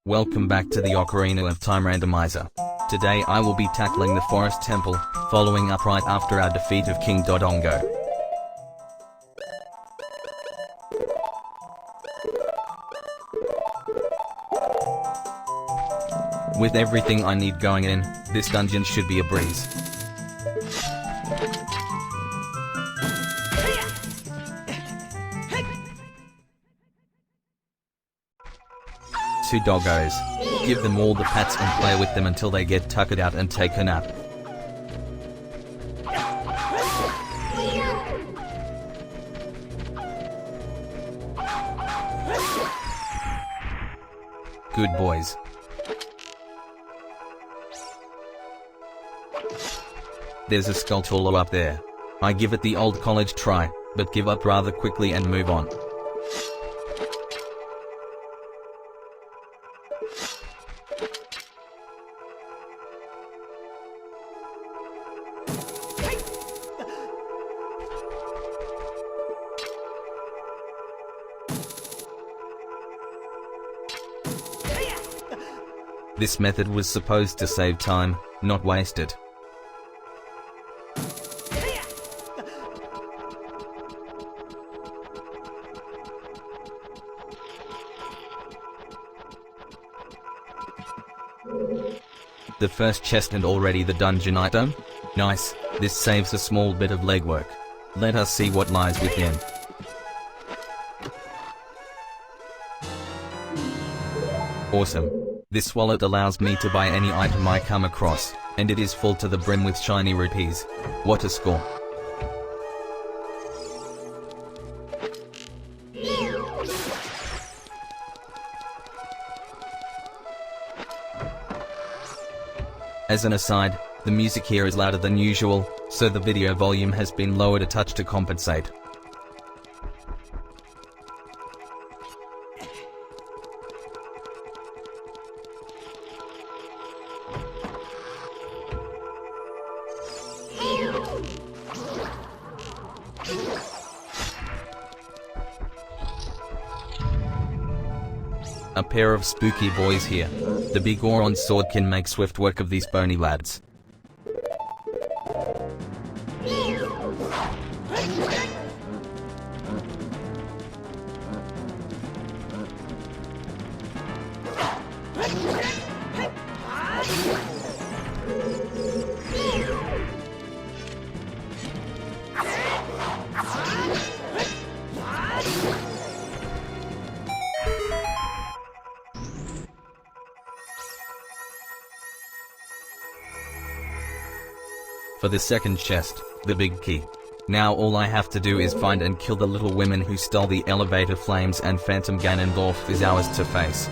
Welcome back to the Ocarina of Time Randomizer. Today I will be tackling the Forest Temple, following up right after our defeat of King Dodongo. With everything I need going in, this dungeon should be a breeze. Two doggos. Give them all the pats and play with them until they get tuckered out and take a nap. Good boys. There's a Skulltula up there. I give it the old college try, but give up rather quickly and move on. This method was supposed to save time, not waste it. The first chest and already the dungeon item? Nice, this saves a small bit of legwork. Let us see what lies within. Awesome. This wallet allows me to buy any item I come across, and it is full to the brim with shiny rupees. What a score. As an aside, the music here is louder than usual, so the video volume has been lowered a touch to compensate. A pair of spooky boys here. The big Goron sword can make swift work of these bony lads. For the second chest, the big key. Now all I have to do is find and kill the little women who stole the elevator flames, and Phantom Ganondorf is ours to face.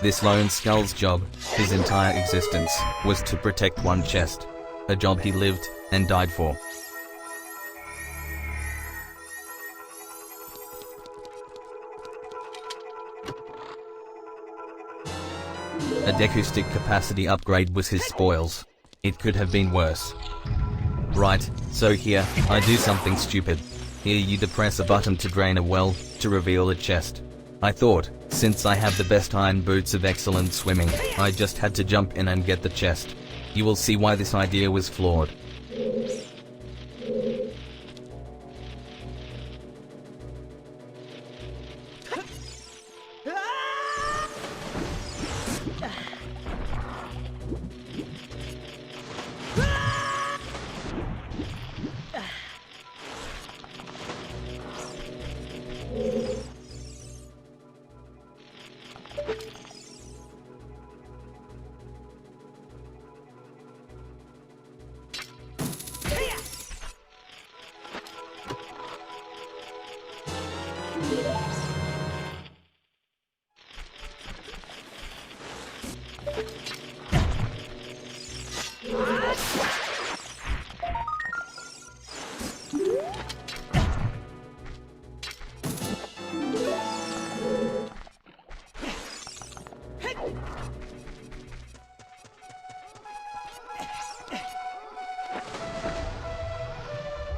This lone skull's job, his entire existence, was to protect one chest. A job he lived and died for. A Deku stick capacity upgrade was his spoils. It could have been worse. Right, so here, I do something stupid. Here you depress a button to drain a well, to reveal a chest. I thought, since I have the best iron boots of excellent swimming, I just had to jump in and get the chest. You will see why this idea was flawed.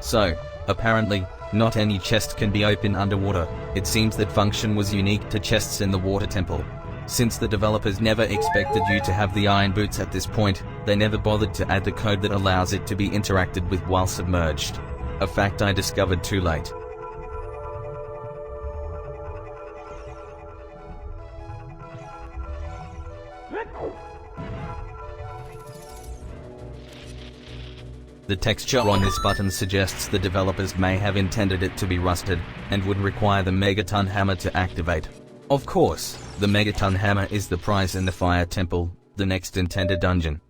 So, apparently, not any chest can be opened underwater. It seems that function was unique to chests in the water temple. Since the developers never expected you to have the iron boots at this point, they never bothered to add the code that allows it to be interacted with while submerged. A fact I discovered too late. The texture on this button suggests the developers may have intended it to be rusted, and would require the Megaton Hammer to activate. Of course, the Megaton Hammer is the prize in the Fire Temple, the next intended dungeon.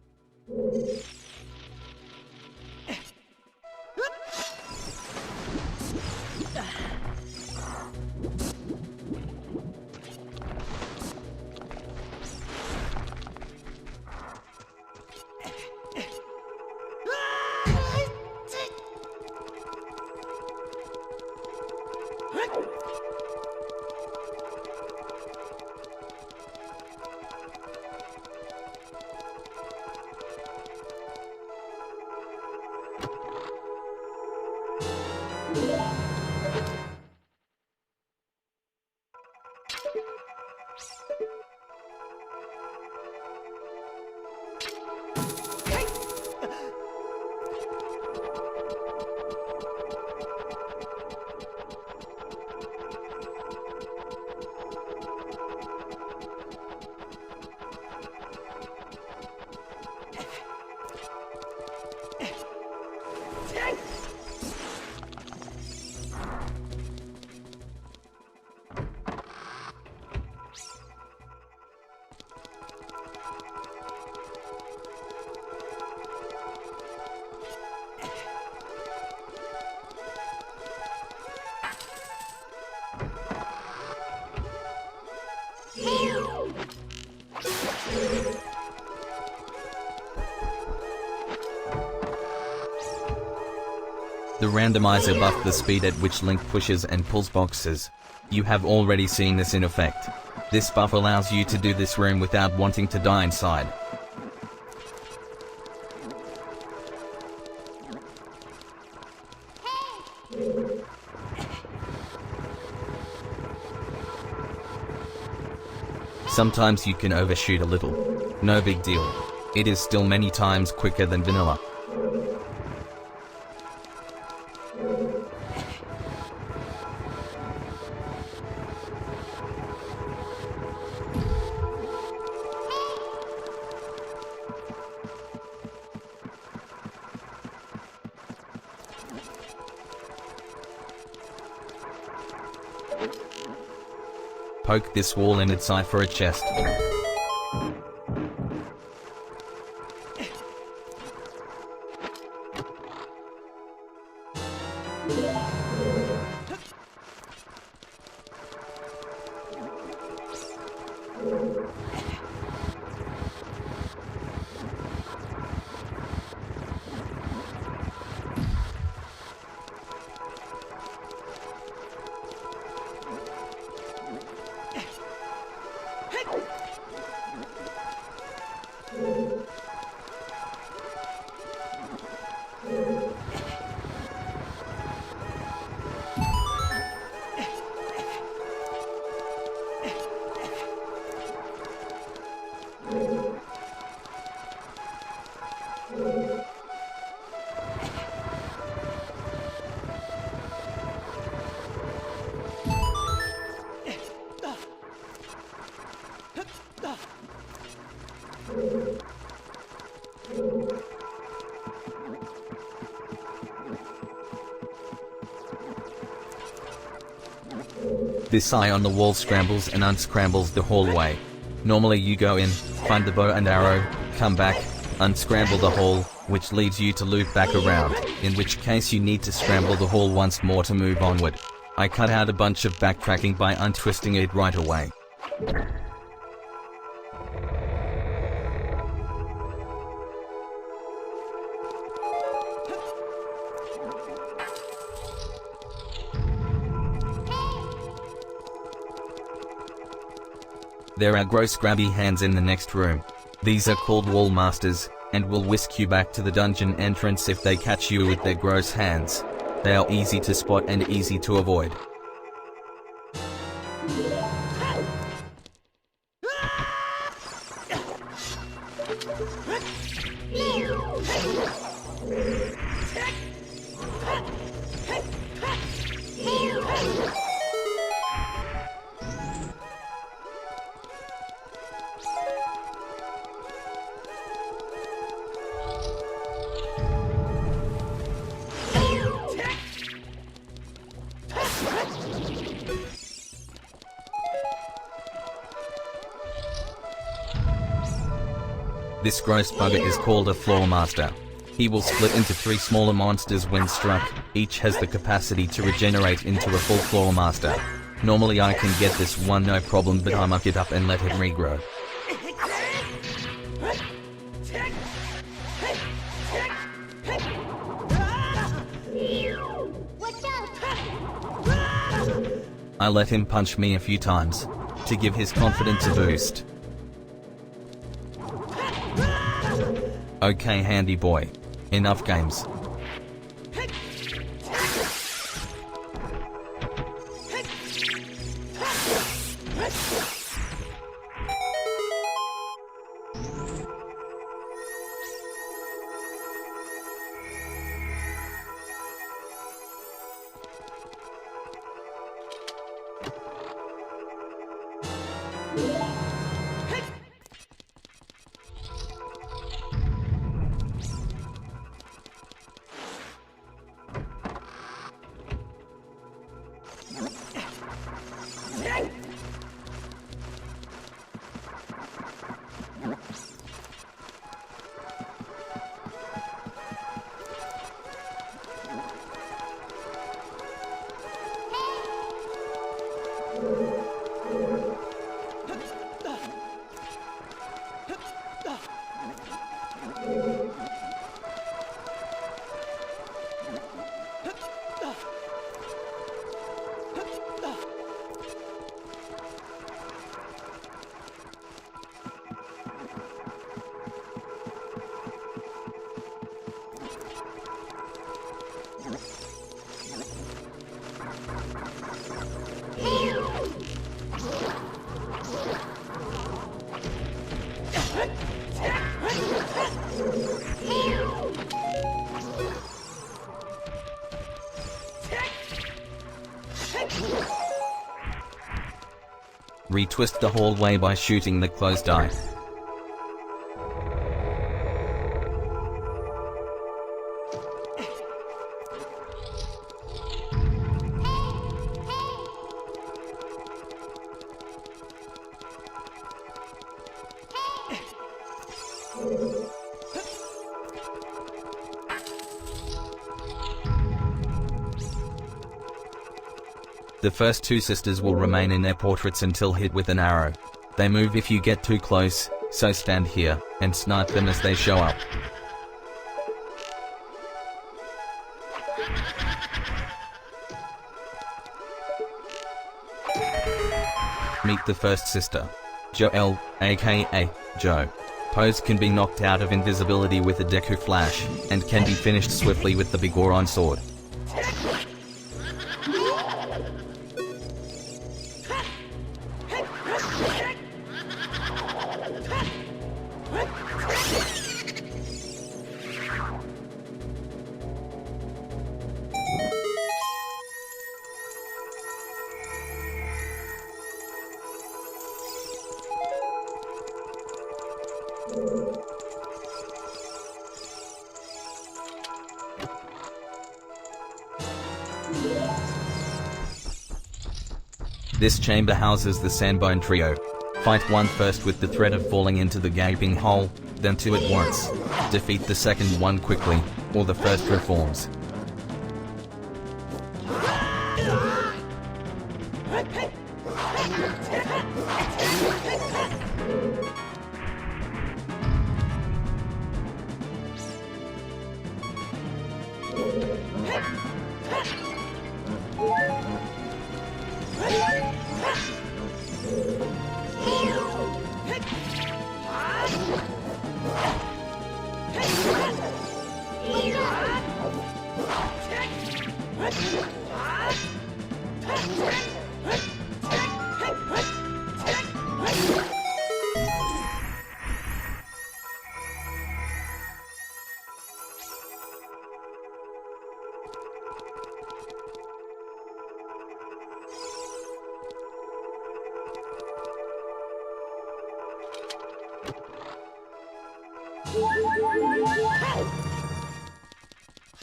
The randomizer buffed the speed at which Link pushes and pulls boxes. You have already seen this in effect. This buff allows you to do this room without wanting to die inside. Sometimes you can overshoot a little. No big deal. It is still many times quicker than vanilla. Poke this wall in its eye for a chest. This eye on the wall scrambles and unscrambles the hallway. Normally you go in, find the bow and arrow, come back, unscramble the hall, which leads you to loop back around, in which case you need to scramble the hall once more to move onward. I cut out a bunch of backtracking by untwisting it right away. There are gross grabby hands in the next room. These are called wall masters, and will whisk you back to the dungeon entrance if they catch you with their gross hands. They are easy to spot and easy to avoid. This gross bugger is called a floor master. He will split into 3 smaller monsters when struck. Each has the capacity to regenerate into a full floor master. Normally I can get this one no problem, but I muck it up and let him regrow. I let him punch me a few times to give his confidence a boost. Okay, handy boy. Enough games. Retwist the hallway by shooting the closed eye. The first 2 sisters will remain in their portraits until hit with an arrow. They move if you get too close, so stand here and snipe them as they show up. Meet the first sister. Joelle, aka Joe. Pose can be knocked out of invisibility with a Deku Flash, and can be finished swiftly with the Bigoron sword. This chamber houses the Sandbone Trio. Fight one first with the threat of falling into the gaping hole, then two at once. Defeat the second one quickly, or the first reforms.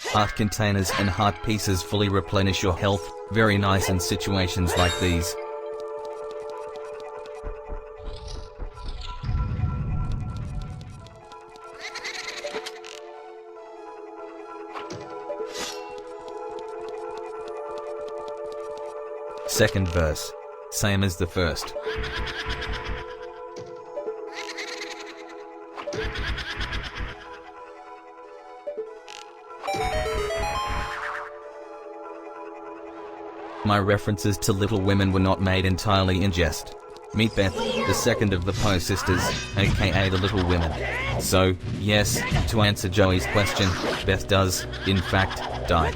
Heart containers and heart pieces fully replenish your health, very nice in situations like these. Second verse. Same as the first. My references to Little Women were not made entirely in jest. Meet Beth, the second of the Poe sisters, aka the Little Women. So, yes, to answer Joey's question, Beth does, in fact, die.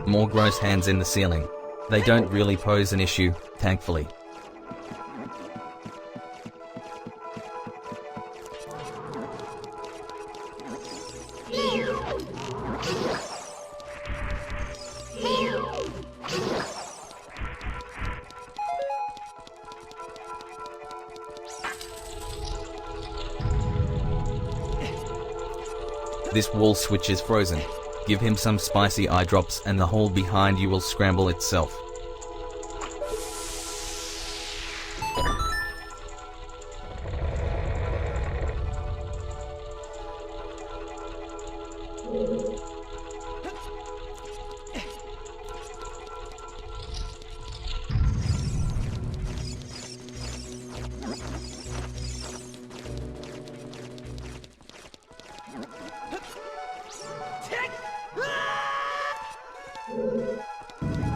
More gross hands in the ceiling. They don't really pose an issue, thankfully. This wall switch is frozen. Give him some spicy eye drops and the hole behind you will scramble itself.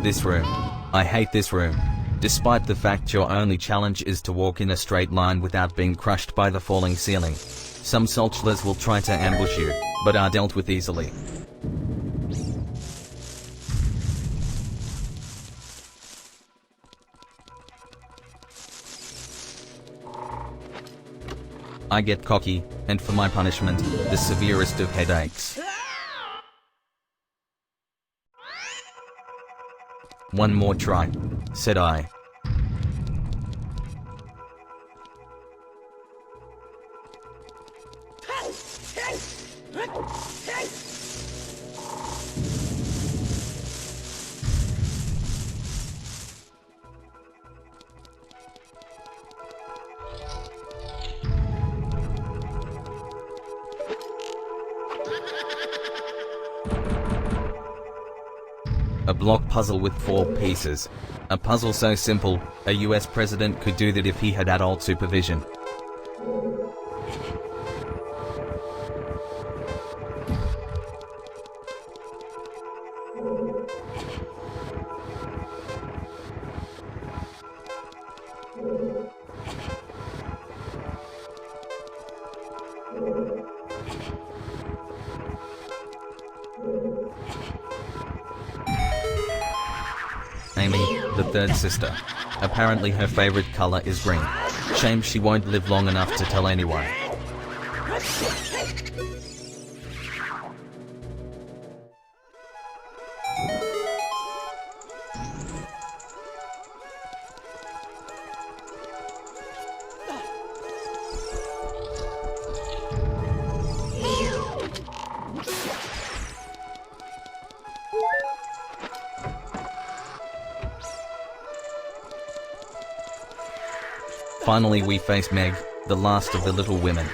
This room. I hate this room. Despite the fact your only challenge is to walk in a straight line without being crushed by the falling ceiling. Some Solchlers will try to ambush you, but are dealt with easily. I get cocky, and for my punishment, the severest of headaches. One more try, said I. A block puzzle with 4 pieces. A puzzle so simple, a US president could do that if he had adult supervision. Amy, the third sister. Apparently her favorite color is green. Shame she won't live long enough to tell anyone. Finally we face Meg, the last of the little women.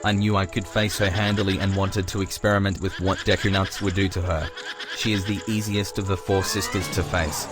I knew I could face her handily and wanted to experiment with what Deku Nuts would do to her. She is the easiest of the four sisters to face.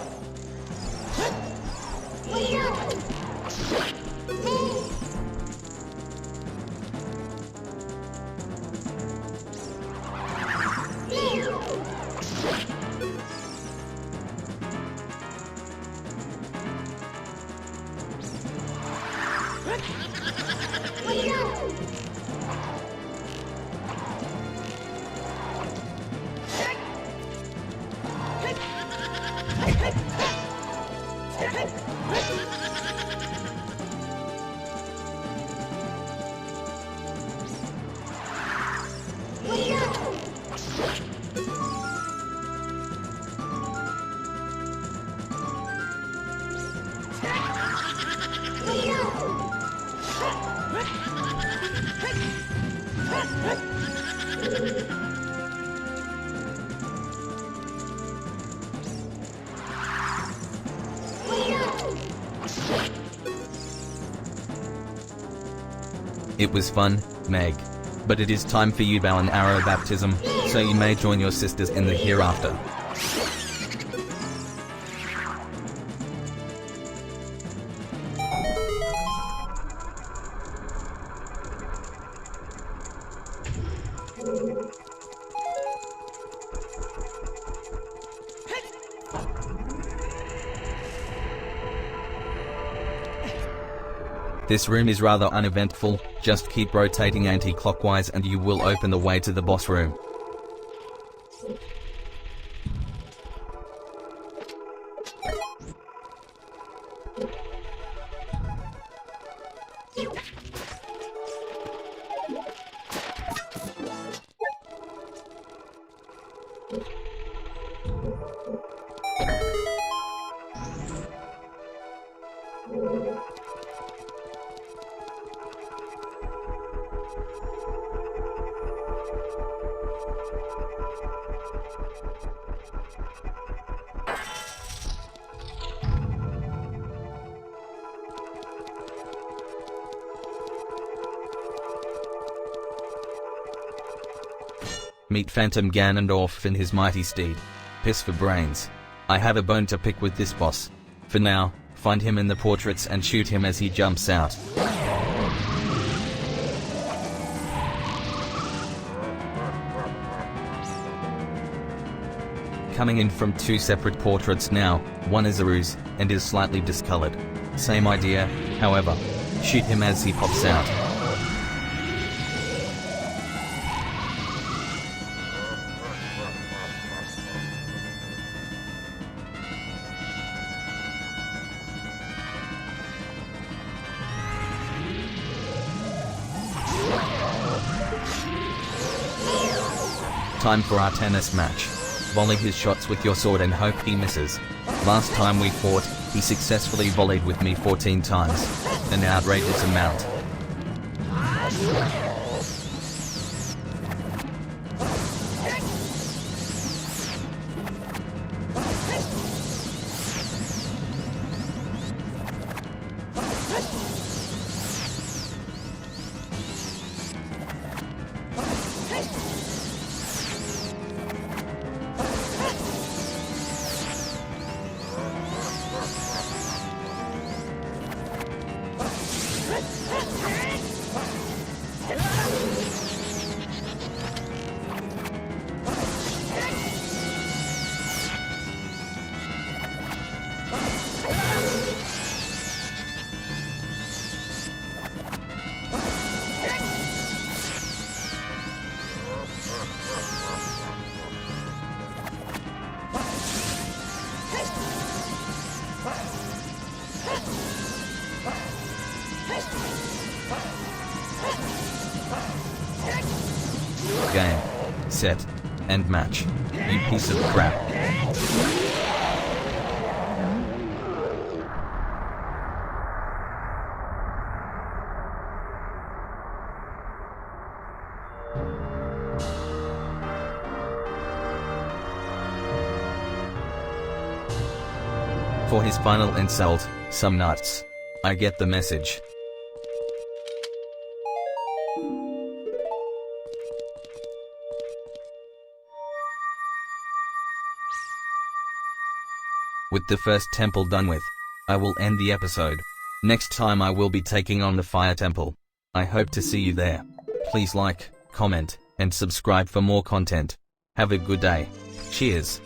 It was fun, Meg. But it is time for you bow and arrow baptism, so you may join your sisters in the hereafter. This room is rather uneventful, just keep rotating anti-clockwise and you will open the way to the boss room. Meet Phantom Ganondorf and his mighty steed. Piss for brains. I have a bone to pick with this boss. For now, find him in the portraits and shoot him as he jumps out. Coming in from two separate portraits now, one is a ruse, and is slightly discolored. Same idea, however. Shoot him as he pops out. Time for our tennis match. Volley his shots with your sword and hope he misses. Last time we fought, he successfully volleyed with me 14 times. An outrageous amount. Set. And match. You piece of crap. For his final insult, some nuts. I get the message. With the first temple done with, I will end the episode. Next time I will be taking on the Fire Temple. I hope to see you there. Please like, comment, and subscribe for more content. Have a good day. Cheers.